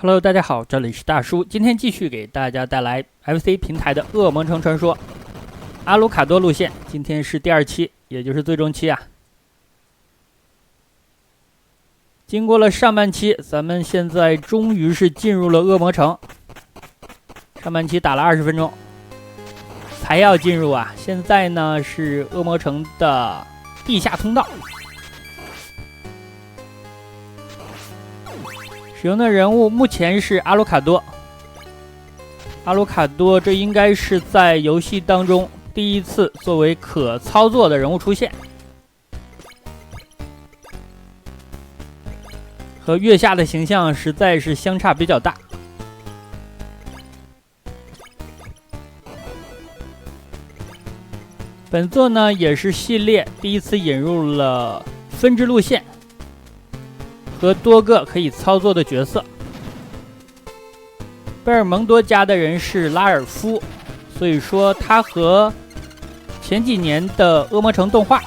Hello， 大家好，这里是大叔，今天继续给大家带来 FC 平台的《恶魔城传说》阿卢卡多路线，今天是第2期，也就是最终期啊。经过了上半期，咱们现在终于是进入了恶魔城。上半期打了20分钟，才要进入啊。现在呢是恶魔城的地下通道。使用的人物目前是阿卢卡多。阿卢卡多这应该是在游戏当中第一次作为可操作的人物出现，和月下的形象实在是相差比较大。本作呢也是系列第一次引入了分支路线和多个可以操作的角色。贝尔蒙多家的人是拉尔夫，所以说他和前几年的恶魔城动画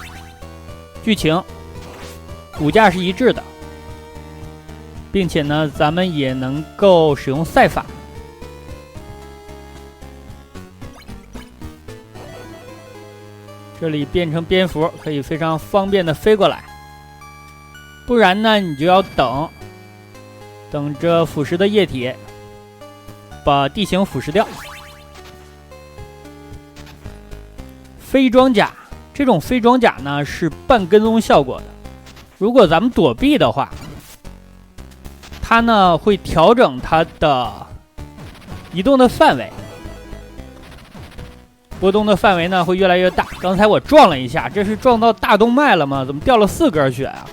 剧情骨架是一致的，并且呢咱们也能够使用赛法。这里变成蝙蝠可以非常方便的飞过来，不然呢你就要等着腐蚀的液体把地形腐蚀掉。飞装甲，这种飞装甲呢是半跟踪效果的，如果咱们躲避的话，它呢会调整它的移动的范围，波动的范围呢会越来越大。刚才我撞了一下，这是撞到大动脉了吗？怎么掉了4根血啊？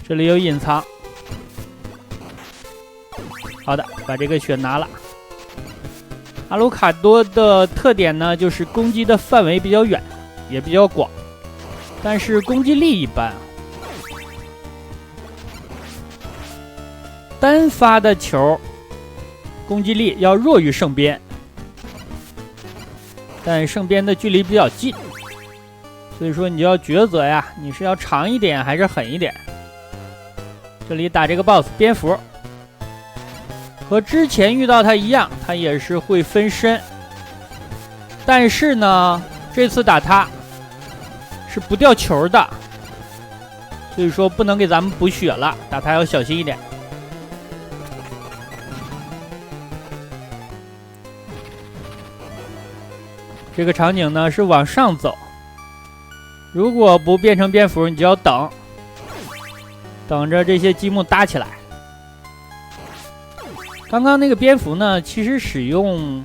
这里有隐藏。好的，把这个血拿了。阿卢卡多的特点呢就是攻击的范围比较远，也比较广，但是攻击力一般。单发的球攻击力要弱于圣鞭，但圣鞭的距离比较近，所以说你就要抉择呀，你是要长一点还是狠一点。这里打这个 BOSS 蝙蝠，和之前遇到它一样，它也是会分身，但是呢这次打它是不掉球的，所以说不能给咱们补血了，打它要小心一点。这个场景呢是往上走，如果不变成蝙蝠，你就要等着这些积木搭起来。刚刚那个蝙蝠呢，其实使用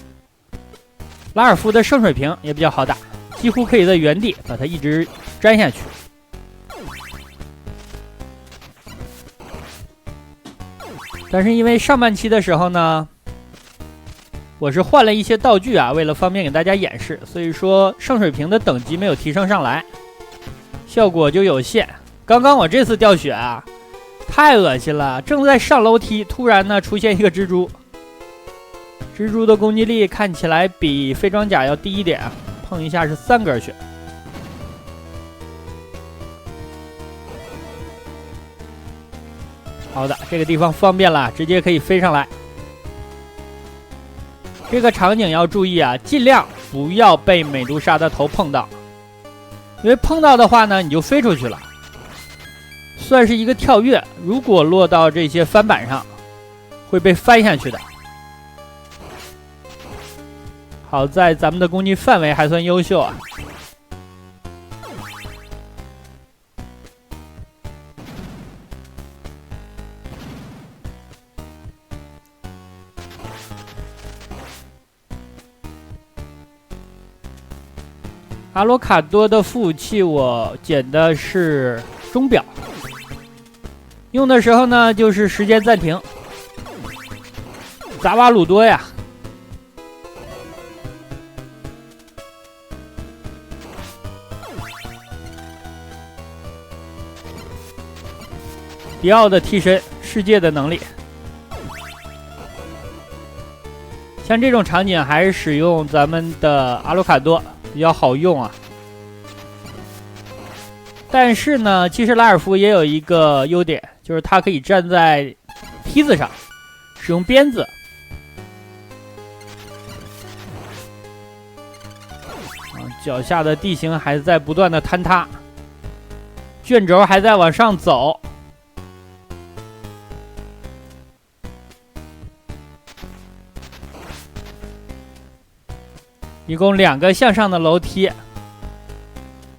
拉尔夫的圣水瓶也比较好打，几乎可以在原地把它一直粘下去。但是因为上半期的时候呢，我是换了一些道具啊，为了方便给大家演示，所以说圣水瓶的等级没有提升上来，效果就有限。刚刚我这次掉血啊，太恶心了！正在上楼梯，突然呢出现一个蜘蛛。蜘蛛的攻击力看起来比飞装甲要低一点，碰一下是3根血。好的，这个地方方便了，直接可以飞上来。这个场景要注意啊，尽量不要被美杜莎的头碰到，因为碰到的话呢，你就飞出去了。算是一个跳跃，如果落到这些翻板上，会被翻下去的。好在咱们的攻击范围还算优秀啊。阿罗卡多的副武器我捡的是钟表，用的时候呢就是时间暂停。扎瓦鲁多呀，迪奥的替身，世界的能力。像这种场景还是使用咱们的阿卢卡多比较好用啊。但是呢，其实拉尔夫也有一个优点，就是他可以站在梯子上，使用鞭子。脚下的地形还在不断的坍塌，卷轴还在往上走。一共2个向上的楼梯。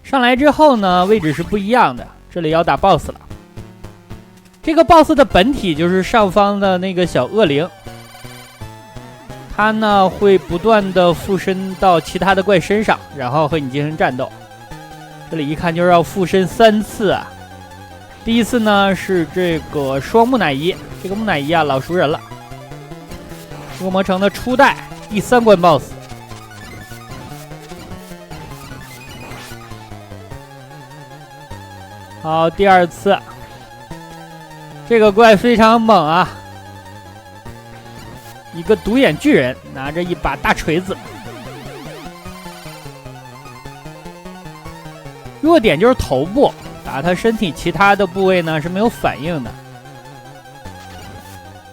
上来之后呢，位置是不一样的。这里要打 BOSS 了。这个 BOSS 的本体就是上方的那个小恶灵，它呢会不断的附身到其他的怪身上，然后和你进行战斗。这里一看就是要附身3次啊。第一次呢是这个双木乃伊，这个木乃伊啊老熟人了，恶魔城的初代第3关 BOSS。好，第2次，这个怪非常猛啊，一个独眼巨人拿着一把大锤子，弱点就是头部，打他身体其他的部位呢是没有反应的。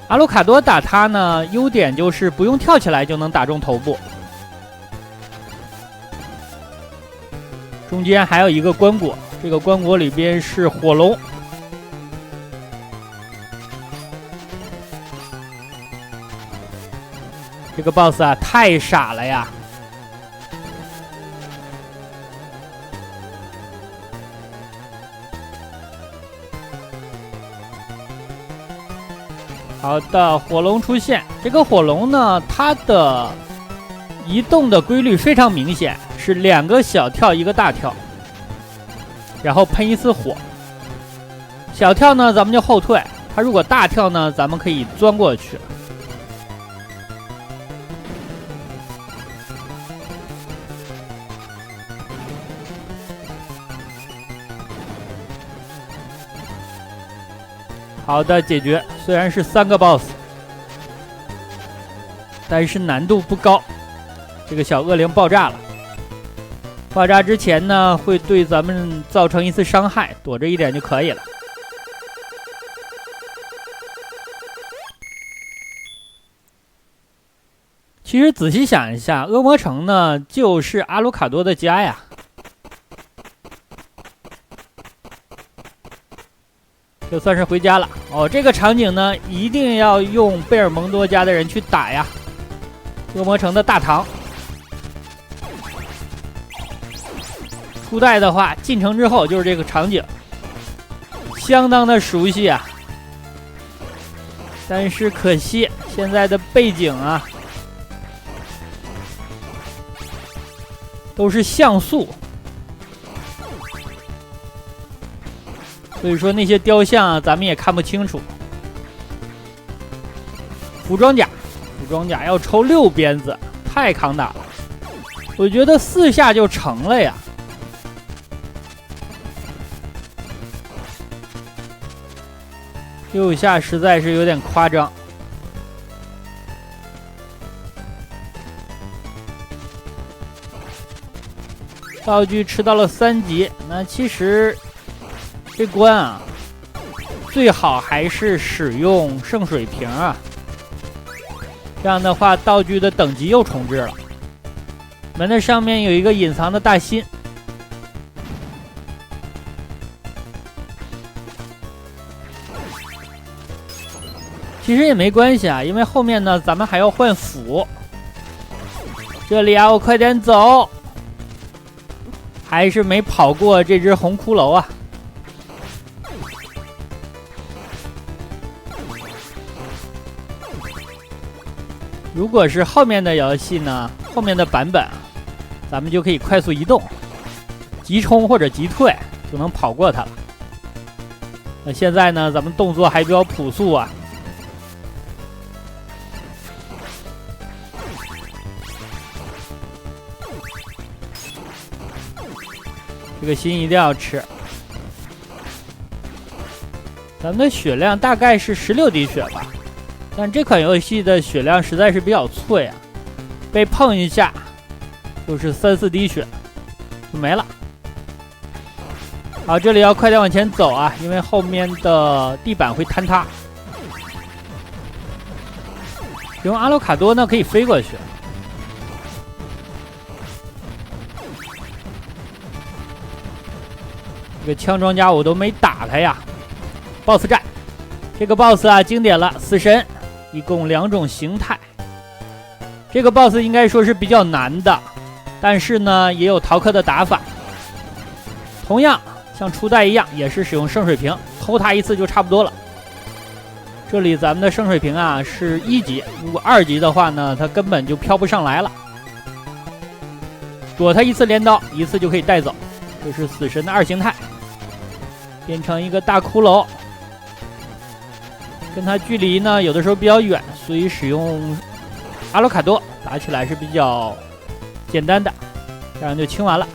阿鲁卡多打他呢，优点就是不用跳起来就能打中头部。中间还有一个棺椁，这个棺椁里边是火龙。这个 BOSS 啊太傻了呀！好的，火龙出现。这个火龙呢，它的移动的规律非常明显，是2个小跳1个大跳，然后喷1次火。小跳呢，咱们就后退；它如果大跳呢，咱们可以钻过去。好的，解决。虽然是3个 BOSS， 但是难度不高。这个小恶灵爆炸了，爆炸之前呢，会对咱们造成1次伤害，躲着一点就可以了。其实仔细想一下，恶魔城呢，就是阿鲁卡多的家呀。就算是回家了哦。这个场景呢，一定要用贝尔蒙多家的人去打呀。恶魔城的大堂，初代的话，进城之后就是这个场景，相当的熟悉啊。但是可惜现在的背景啊，都是像素。所以说那些雕像啊，咱们也看不清楚。服装甲要抽6鞭子，太抗打了。我觉得4下就成了呀。6下实在是有点夸张。道具吃到了3级，那其实这关啊，最好还是使用圣水瓶啊，这样的话道具的等级又重置了。门的上面有一个隐藏的大心，其实也没关系啊，因为后面呢咱们还要换斧。这里啊，我快点走，还是没跑过这只红骷髅啊。如果是后面的游戏呢，后面的版本，咱们就可以快速移动，急冲或者急退就能跑过它了。那现在呢，咱们动作还比较朴素啊。这个心一定要吃。咱们的血量大概是16滴血吧。但这款游戏的血量实在是比较脆啊，被碰一下就是3、4滴血就没了。好，这里要快点往前走啊，因为后面的地板会坍塌。用阿鲁卡多呢可以飞过去。这个枪装甲我都没打他呀。BOSS 战，这个 BOSS 啊经典了，死神，一共2种形态。这个 BOSS 应该说是比较难的，但是呢也有逃课的打法。同样。像初代一样，也是使用圣水瓶，偷他一次就差不多了。这里咱们的圣水瓶啊是1级，如果2级的话呢，它根本就飘不上来了。躲他一次镰刀，一次就可以带走。这是死神的2形态，变成一个大骷髅。跟他距离呢有的时候比较远，所以使用阿鲁卡多打起来是比较简单的，这样就清完了。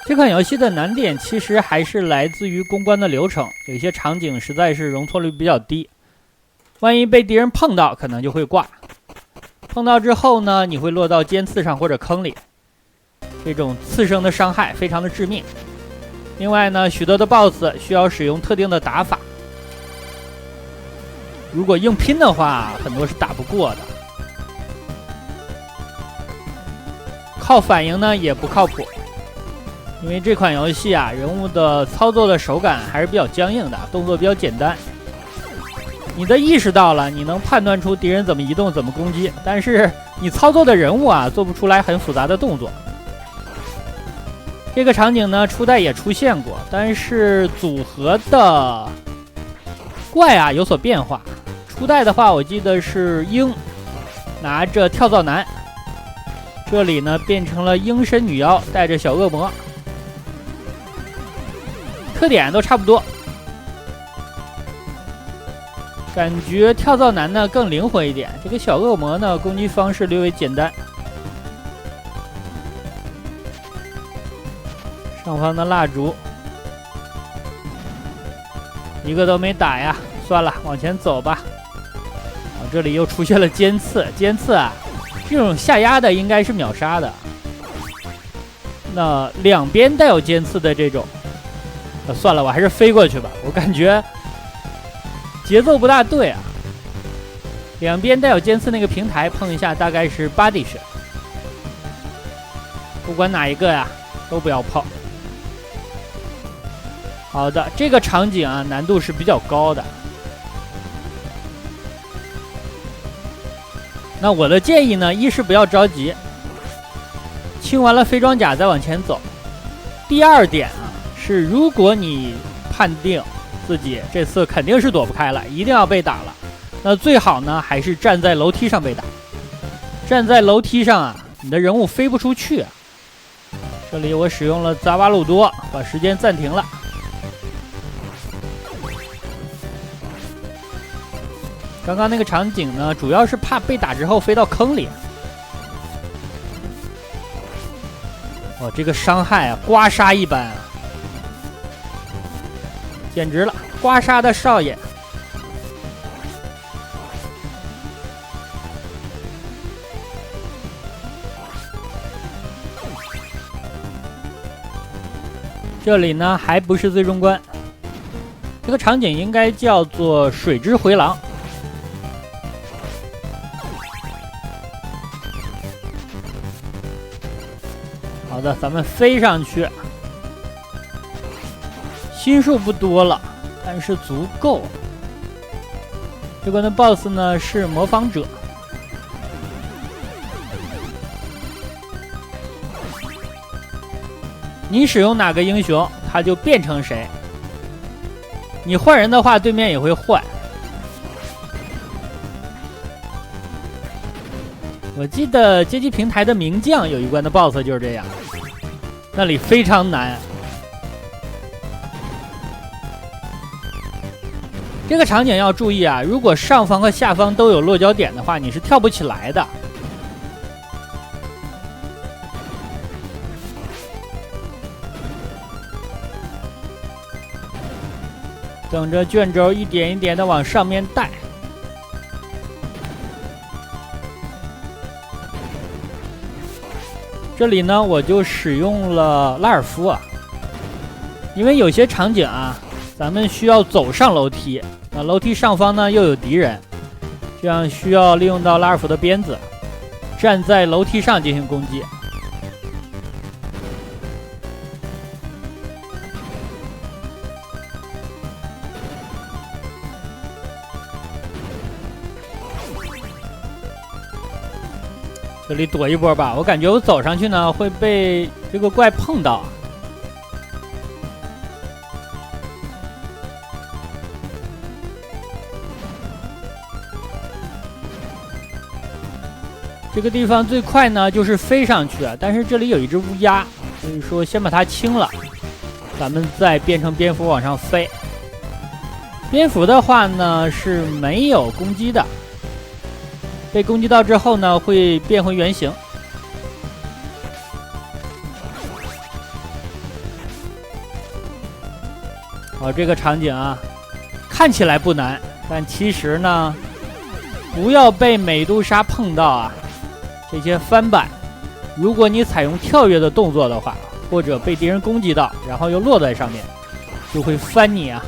这款游戏的难点其实还是来自于攻关的流程，有些场景实在是容错率比较低，万一被敌人碰到，可能就会挂。碰到之后呢，你会落到尖刺上或者坑里，这种刺生的伤害非常的致命。另外呢，许多的 BOSS 需要使用特定的打法，如果硬拼的话，很多是打不过的。靠反应呢也不靠谱。因为这款游戏啊，人物的操作的手感还是比较僵硬的，动作比较简单。你的意识到了，你能判断出敌人怎么移动、怎么攻击，但是你操作的人物啊，做不出来很复杂的动作。这个场景呢，初代也出现过，但是组合的怪啊有所变化。初代的话，我记得是鹰拿着跳蚤男，这里呢变成了鹰身女妖带着小恶魔。特点都差不多，感觉跳蚤男呢更灵活一点，这个小恶魔呢攻击方式略微简单。上方的蜡烛一个都没打呀，算了，往前走吧。这里又出现了尖刺，尖刺啊，这种下压的应该是秒杀的。那两边带有尖刺的这种。算了，我还是飞过去吧。我感觉节奏不大对啊。两边带有尖刺那个平台碰一下，大概是body shot。不管哪一个呀，都不要碰。好的，这个场景啊，难度是比较高的。那我的建议呢，一是不要着急，清完了飞装甲再往前走。第二点啊。是，如果你判定自己这次肯定是躲不开了，一定要被打了，那最好呢还是站在楼梯上被打。站在楼梯上啊，你的人物飞不出去啊。这里我使用了扎瓦鲁多，把时间暂停了。刚刚那个场景呢，主要是怕被打之后飞到坑里。哦，这个伤害啊，刮痧一般啊。简直了，刮痧的少爷！这里呢还不是最终关，这个场景应该叫做水之回廊。好的，咱们飞上去。心数不多了，但是足够。这关的 BOSS 呢是模仿者。你使用哪个英雄，他就变成谁。你换人的话，对面也会换。我记得街机平台的名将有一关的 BOSS 就是这样，那里非常难。这个场景要注意啊，如果上方和下方都有落脚点的话，你是跳不起来的。等着卷轴一点一点的往上面带。这里呢，我就使用了拉尔夫啊，因为有些场景啊，咱们需要走上楼梯，那楼梯上方呢又有敌人，这样需要利用到拉尔夫的鞭子，站在楼梯上进行攻击。这里躲一波吧，我感觉我走上去呢会被这个怪碰到。这个地方最快呢就是飞上去啊，但是这里有一只乌鸦，所以说先把它清了，咱们再变成蝙蝠往上飞。蝙蝠的话呢是没有攻击的。被攻击到之后呢，会变回原形。好，这个场景啊，看起来不难，但其实呢，不要被美杜莎碰到啊。这些翻板，如果你采用跳跃的动作的话，或者被敌人攻击到，然后又落在上面，就会翻你啊。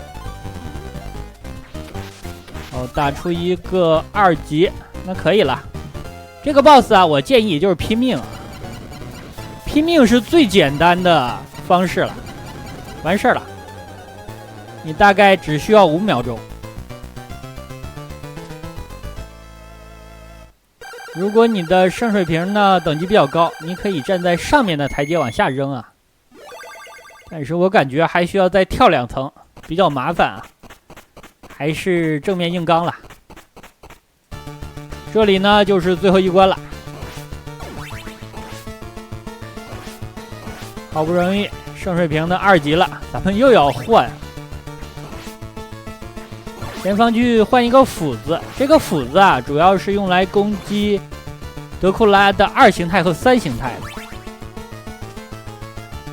好，打出一个2级。那可以了，这个 boss 啊，我建议就是拼命，拼命是最简单的方式了，完事儿了，你大概只需要5秒钟。如果你的圣水瓶呢等级比较高，你可以站在上面的台阶往下扔啊，但是我感觉还需要再跳2层，比较麻烦啊，还是正面硬刚了。这里呢就是最后一关了，好不容易圣水瓶的2级了，咱们又要换。前方去换一个斧子，这个斧子啊主要是用来攻击德库拉的2形态和3形态的，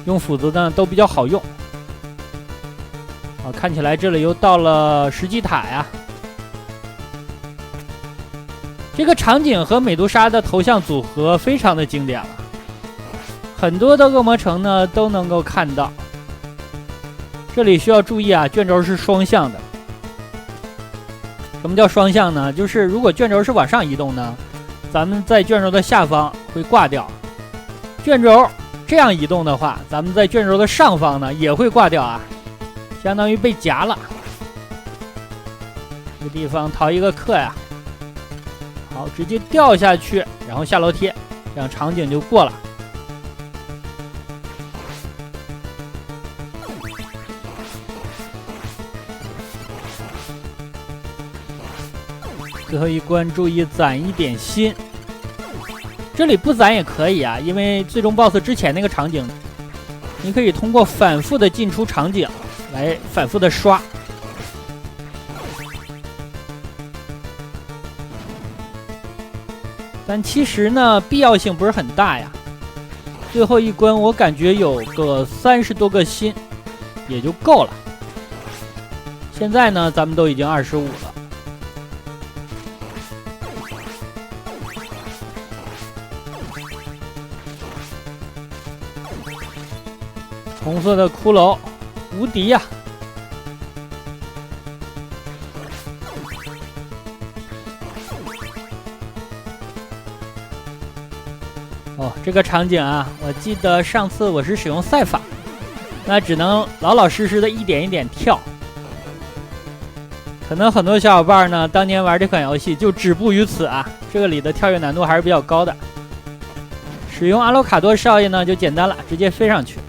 用斧子呢都比较好用。好，看起来这里又到了石基塔呀。这个场景和美杜莎的头像组合非常的经典了，很多的恶魔城呢都能够看到。这里需要注意啊，卷轴是双向的。什么叫双向呢？就是如果卷轴是往上移动呢，咱们在卷轴的下方会挂掉；卷轴这样移动的话，咱们在卷轴的上方呢也会挂掉啊，相当于被夹了。这个地方逃一个客呀。好，直接掉下去，然后下楼梯，这样场景就过了。最后一关注意攒一点心，这里不攒也可以啊，因为最终 BOSS 之前那个场景，你可以通过反复的进出场景来反复的刷。但其实呢，必要性不是很大呀。最后一关我感觉有个30多个心也就够了。现在呢，咱们都已经25了。红色的骷髅，无敌呀！哦，这个场景啊，我记得上次我是使用赛法，那只能老老实实的一点一点跳。可能很多小伙伴呢，当年玩这款游戏就止步于此啊，这个里的跳跃难度还是比较高的。使用阿罗卡多少爷呢，就简单了，直接飞上去。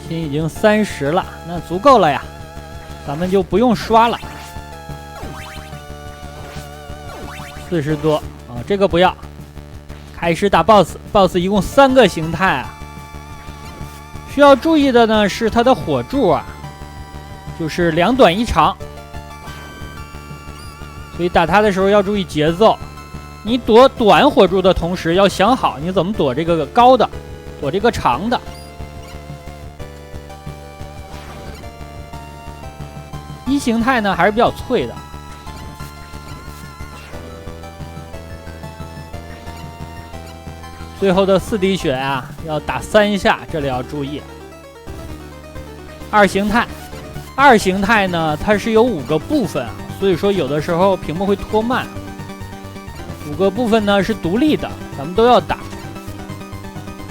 心已经30了，那足够了呀。咱们就不用刷了，40多啊，这个不要。开始打 BOSS 一共3个形态啊。需要注意的呢是它的火柱啊，就是2短1长，所以打它的时候要注意节奏。你躲短火柱的同时，要想好你怎么躲这个高的，躲这个长的。1一形态呢还是比较脆的。最后的4滴血啊，要打3下，这里要注意。二形态呢，它是有5个部分啊，所以说有的时候屏幕会拖慢。5个部分呢是独立的，咱们都要打。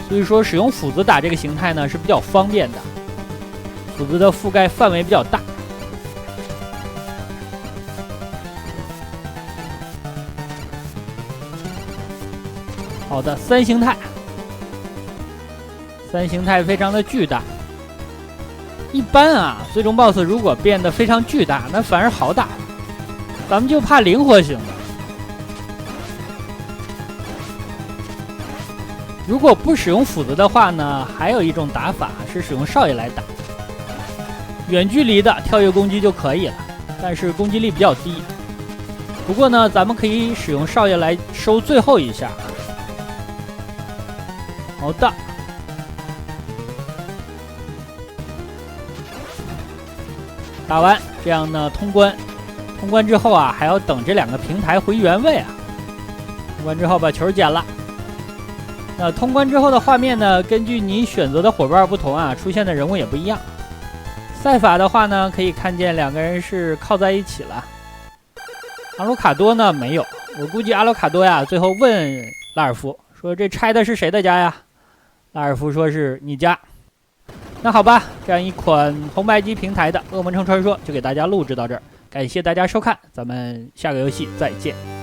所以说使用斧子打这个形态呢是比较方便的，斧子的覆盖范围比较大。好的，3形态非常的巨大。一般啊，最终 BOSS 如果变得非常巨大，那反而好打，咱们就怕灵活型的。如果不使用斧子的话呢，还有一种打法是使用少爷来打，远距离的跳跃攻击就可以了，但是攻击力比较低。不过呢，咱们可以使用少爷来收最后一下。好的，打完这样呢通关。通关之后啊，还要等这2个平台回原位啊。通关之后把球捡了。那通关之后的画面呢，根据你选择的伙伴不同啊，出现的人物也不一样。赛法的话呢，可以看见2个人是靠在一起了。阿鲁卡多呢没有，我估计阿鲁卡多呀，最后问拉尔夫说：“这拆的是谁的家呀？”拉尔夫说是你家。那好吧，这样一款红白机平台的《恶魔城传说》就给大家录制到这儿，感谢大家收看，咱们下个游戏再见。